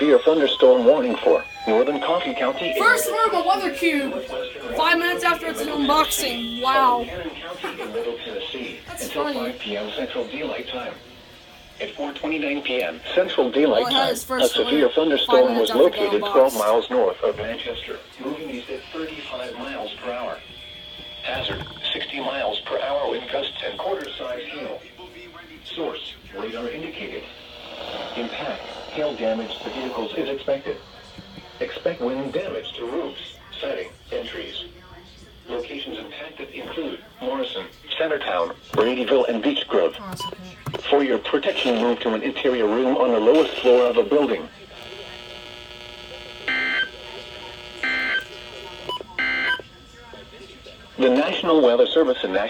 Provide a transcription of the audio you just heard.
severe thunderstorm warning for northern Coffee County. First verbal weather cube. 5 minutes after its unboxing. Wow. That's funny. 5 p.m. Central Daylight Time. At 4:29 p.m. Central Daylight Time, a severe thunderstorm was located 12 miles north of Manchester, moving east at 35 miles per hour. Hazard, 60 miles per hour with gusts and quarter-size hail. Source, radar indicated. Impact, hail damage to vehicles is expected. Expect wind damage to roofs, siding, and trees. Locations impacted include Morrison, Centertown, Bradyville, and Beech Grove. For your protection, move to an interior room on the lowest floor of a building. The National Weather Service and